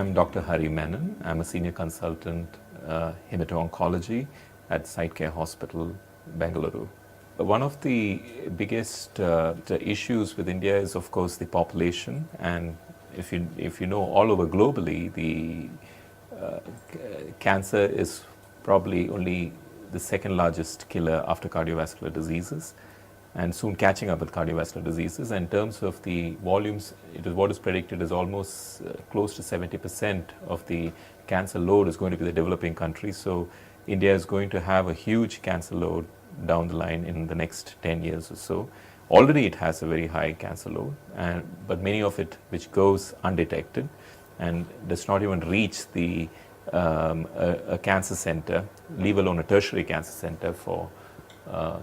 I'm Dr. Hari Menon. I'm a senior consultant Haemato Oncology at Cytecare Hospital, Bengaluru. One of the biggest issues with India is, of course, the population. And if you know, all over globally, the cancer is probably only the second largest killer after cardiovascular diseases, and soon catching up with cardiovascular diseases. In terms of the volumes, what is predicted is almost close to 70% of the cancer load is going to be the developing countries. So India is going to have a huge cancer load down the line in the next 10 years or so. Already it has a very high cancer load, but many of it which goes undetected and does not even reach the a cancer center, leave alone a tertiary cancer center for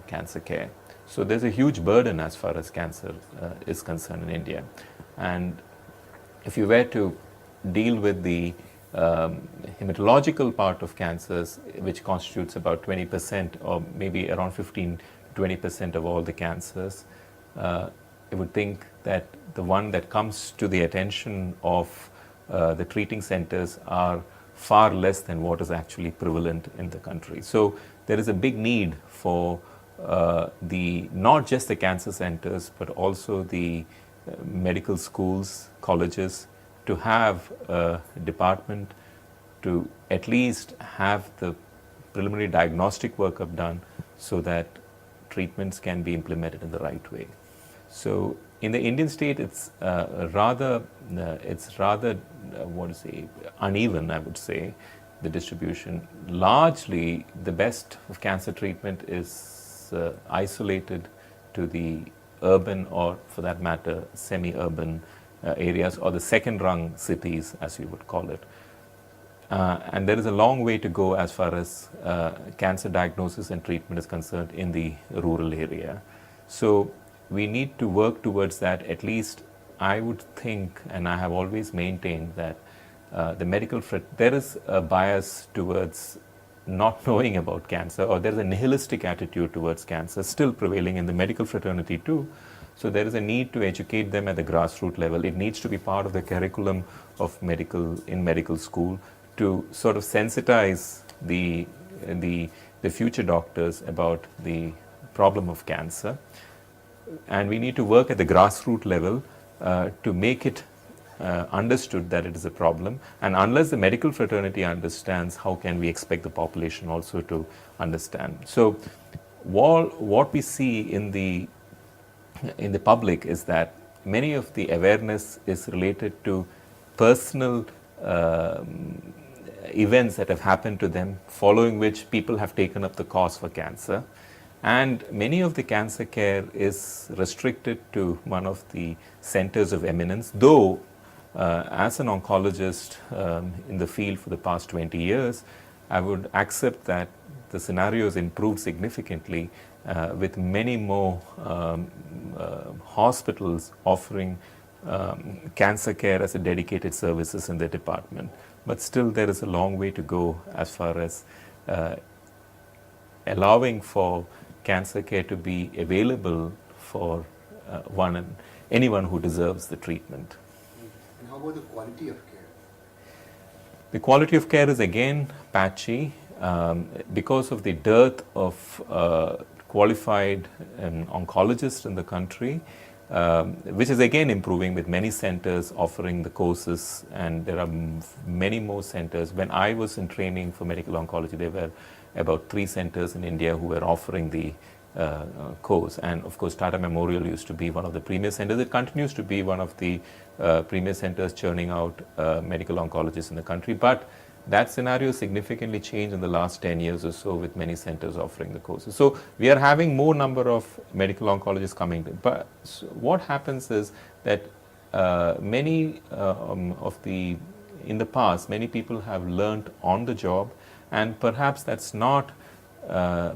cancer care. So there's a huge burden as far as cancer is concerned in India. And if you were to deal with the hematological part of cancers, which constitutes about 20% or maybe around 15 to 20% of all the cancers, I would think that the one that comes to the attention of the treating centers are far less than what is actually prevalent in the country. So there is a big need for not just the cancer centers, but also the medical schools, colleges, to have a department to at least have the preliminary diagnostic workup done so that treatments can be implemented in the right way. So in the Indian state, it's rather uneven, I would say, the distribution. Largely, the best of cancer treatment is isolated to the urban, or for that matter, semi-urban areas, or the second-rung cities, as you would call it. And there is a long way to go as far as cancer diagnosis and treatment is concerned in the rural area. So we need to work towards that. At least I would think, and I have always maintained, that there is a bias towards not knowing about cancer, or there is a nihilistic attitude towards cancer still prevailing in the medical fraternity too. So there is a need to educate them at the grassroots level. It needs to be part of the curriculum of medical school to sort of sensitize the future doctors about the problem of cancer. And we need to work at the grassroots level to make it understood that it is a problem. And unless the medical fraternity understands, how can we expect the population also to understand? So what we see in the public is that many of the awareness is related to personal events that have happened to them, following which people have taken up the cause for cancer. And many of the cancer care is restricted to one of the centers of eminence, though as an oncologist in the field for the past 20 years, I would accept that the scenario has improved significantly with many more hospitals offering cancer care as a dedicated services in the department. But still there is a long way to go as far as allowing for cancer care to be available for anyone who deserves the treatment. And how about the quality of care? The quality of care is again patchy because of the dearth of qualified oncologists in the country, which is again improving with many centers offering the courses, and there are many more centers. When I was in training for medical oncology, there were about 3 centers in India who were offering the course. And of course, Tata Memorial used to be one of the premier centers. It continues to be one of the premier centers churning out medical oncologists in the country. But that scenario significantly changed in the last 10 years or so, with many centers offering the courses. So we are having more number of medical oncologists coming. But what happens is that in the past, many people have learned on the job, and perhaps that's not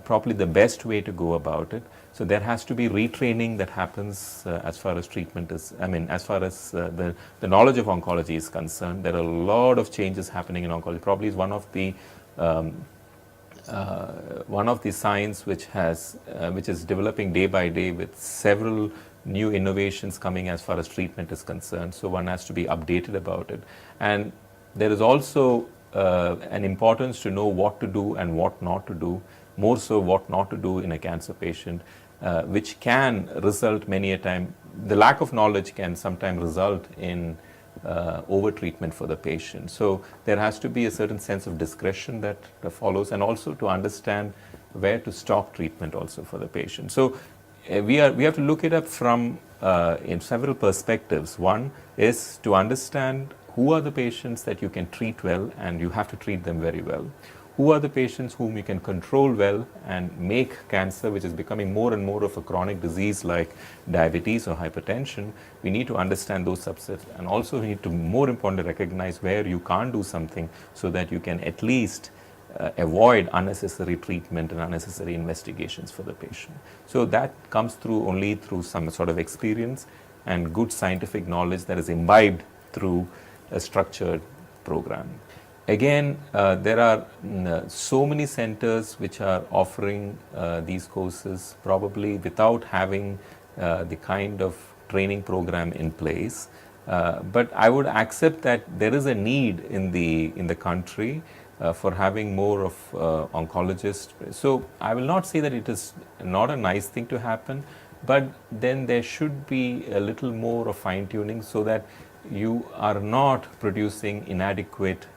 probably the best way to go about it. So there has to be retraining that happens as far as treatment is, as far as the knowledge of oncology is concerned. There are a lot of changes happening in oncology. Probably is one of the science which is developing day by day, with several new innovations coming as far as treatment is concerned. So one has to be updated about it. And there is also an importance to know what to do and what not to do, more so what not to do in a cancer patient, which can result many a time, the lack of knowledge can sometimes result in over treatment for the patient. So there has to be a certain sense of discretion that follows, and also to understand where to stop treatment also for the patient. So we have to look it up from in several perspectives. One is to understand who are the patients that you can treat well, and you have to treat them very well. Who are the patients whom you can control well and make cancer, which is becoming more and more of a chronic disease like diabetes or hypertension. We need to understand those subsets, and also we need to, more importantly, recognize where you can't do something so that you can at least avoid unnecessary treatment and unnecessary investigations for the patient. So that comes through only through some sort of experience and good scientific knowledge that is imbibed through a structured program. Again, there are so many centers which are offering these courses, probably without having the kind of training program in place. But I would accept that there is a need in the country for having more of oncologists. So I will not say that it is not a nice thing to happen, but then there should be a little more of fine tuning so that you are not producing inadequately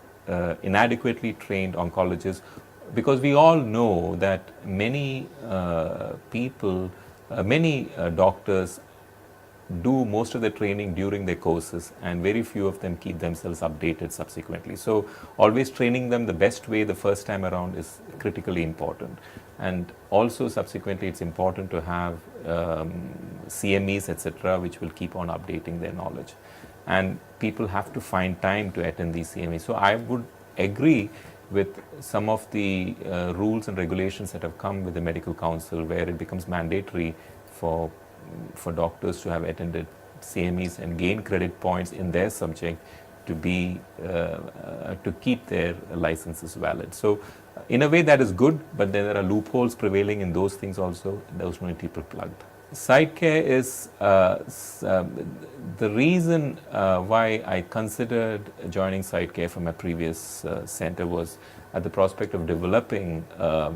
trained oncologists, because we all know that many doctors do most of the training during their courses, and very few of them keep themselves updated subsequently. So always training them the best way the first time around is critically important. And also subsequently it's important to have CMEs, etc., which will keep on updating their knowledge. And people have to find time to attend these CMEs. So I would agree with some of the rules and regulations that have come with the medical council, where it becomes mandatory for doctors to have attended CMEs and gain credit points in their subject to be to keep their licenses valid. So in a way that is good, but then there are loopholes prevailing in those things also. Those need to be plugged. Cytecare is the reason why I considered joining Cytecare from my previous center was at the prospect of developing a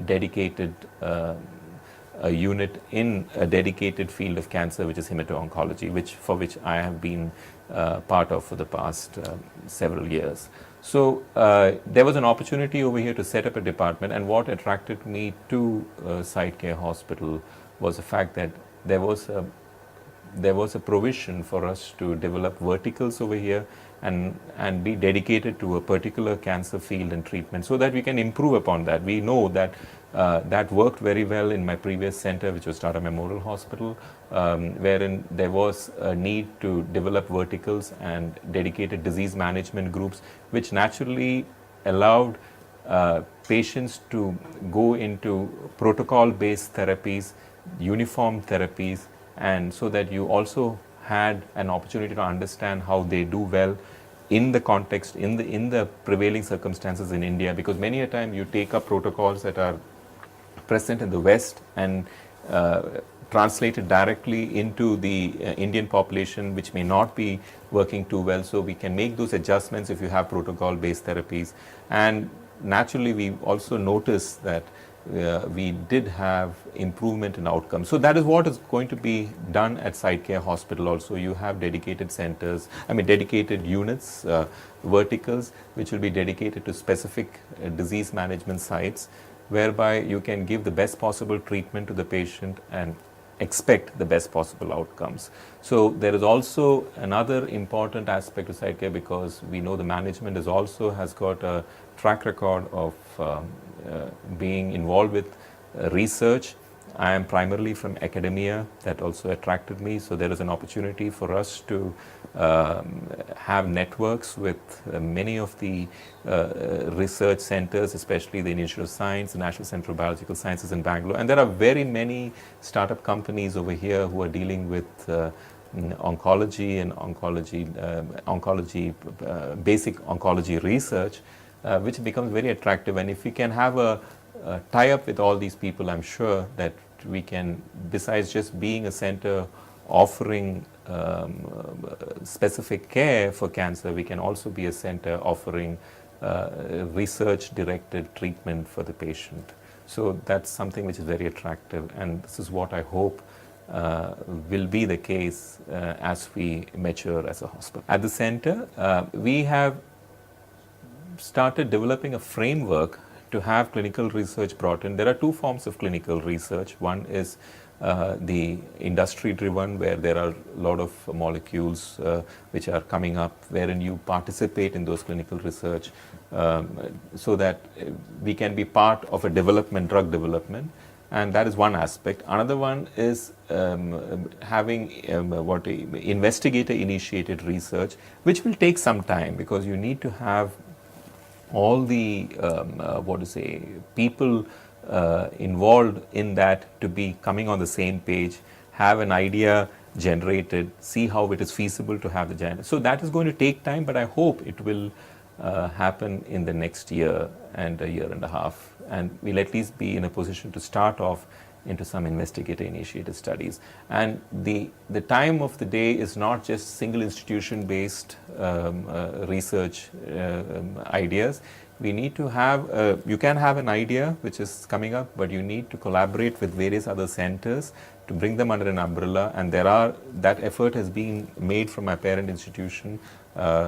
dedicated a unit in a dedicated field of cancer, which is Haemato Oncology, for which I have been part of for the past several years. So there was an opportunity over here to set up a department, and what attracted me to Cytecare Hospital was the fact that there was a provision for us to develop verticals over here and be dedicated to a particular cancer field and treatment, so that we can improve upon that. We know that that worked very well in my previous center, which was Tata Memorial Hospital, wherein there was a need to develop verticals and dedicated disease management groups, which naturally allowed patients to go into protocol-based therapies, uniform therapies, and so that you also had an opportunity to understand how they do well in the context, in the prevailing circumstances in India, because many a time you take up protocols that are present in the West and translated directly into the Indian population, which may not be working too well. So we can make those adjustments if you have protocol-based therapies. And naturally, we also noticed that we did have improvement in outcomes. So that is what is going to be done at Cytecare Hospital also. You have dedicated centers, dedicated units, verticals, which will be dedicated to specific disease management sites, whereby you can give the best possible treatment to the patient and expect the best possible outcomes. So there is also another important aspect of Cytecare, because we know the management has got a track record of being involved with research. I am primarily from academia. That also attracted me. So there is an opportunity for us to have networks with many of the research centers, especially the Institute of Science, the National Center of Biological Sciences in Bengaluru. And there are very many startup companies over here who are dealing with oncology and basic oncology research, which becomes very attractive. And if we can have a tie-up with all these people, I'm sure that we can, besides just being a center offering specific care for cancer, we can also be a center offering research-directed treatment for the patient. So that's something which is very attractive, and this is what I hope will be the case as we mature as a hospital. At the center, we have started developing a framework to have clinical research brought in. There are two forms of clinical research. One is the industry driven, where there are a lot of molecules which are coming up, wherein you participate in those clinical research so that we can be part of a drug development, and that is one aspect. Another one is having investigator initiated research, which will take some time, because you need to have all the people involved in that to be coming on the same page, have an idea generated, see how it is feasible to have the giant. So that is going to take time, but I hope it will happen in the next year and a year and a half, and we'll at least be in a position to start off into some investigator-initiated studies. And the time of the day is not just single institution-based research ideas. We need to have, you can have an idea which is coming up, but you need to collaborate with various other centers to bring them under an umbrella, and that effort has been made from my parent institution,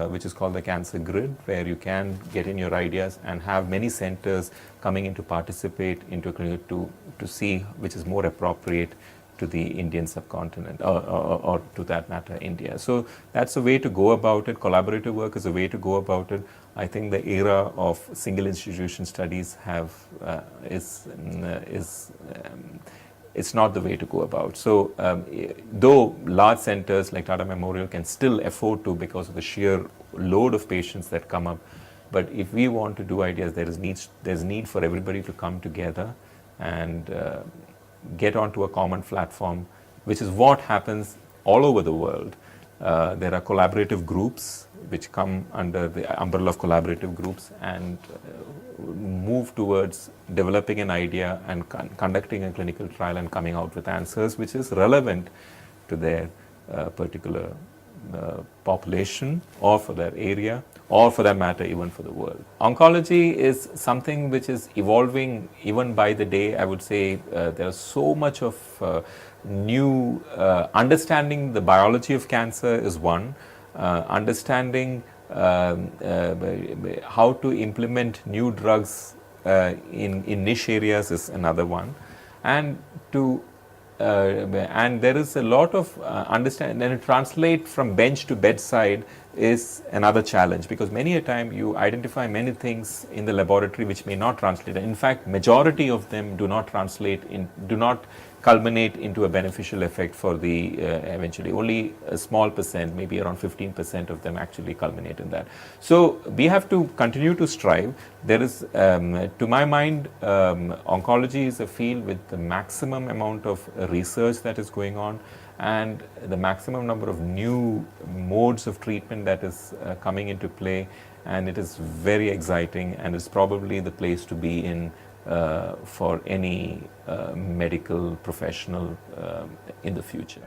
which is called the Cancer Grid, where you can get in your ideas and have many centers coming in to participate into to see which is more appropriate to the Indian subcontinent, or to that matter, India. So that's a way to go about it. Collaborative work is a way to go about it. I think the era of single institution studies it's not the way to go about. So though large centers like Tata Memorial can still afford to, because of the sheer load of patients that come up, but if we want to do ideas, there's need for everybody to come together and get onto a common platform, which is what happens all over the world. There are collaborative groups which come under the umbrella of collaborative groups and move towards developing an idea and conducting a clinical trial and coming out with answers which is relevant to their particular population, or for their area, or for that matter even for the world. Oncology is something which is evolving even by the day. I would say there is so much of new understanding the biology of cancer is one, understanding how to implement new drugs in niche areas is another one, and there is a lot of understanding, and translate from bench to bedside is another challenge, because many a time you identify many things in the laboratory which may not translate. In fact, majority of them do not culminate into a beneficial effect for the eventually. Only a small percent, maybe around 15% of them actually culminate in that. So we have to continue to strive. There is, to my mind, oncology is a field with the maximum amount of research that is going on, and the maximum number of new modes of treatment that is coming into play, and it is very exciting, and it's probably the place to be in for any medical professional in the future.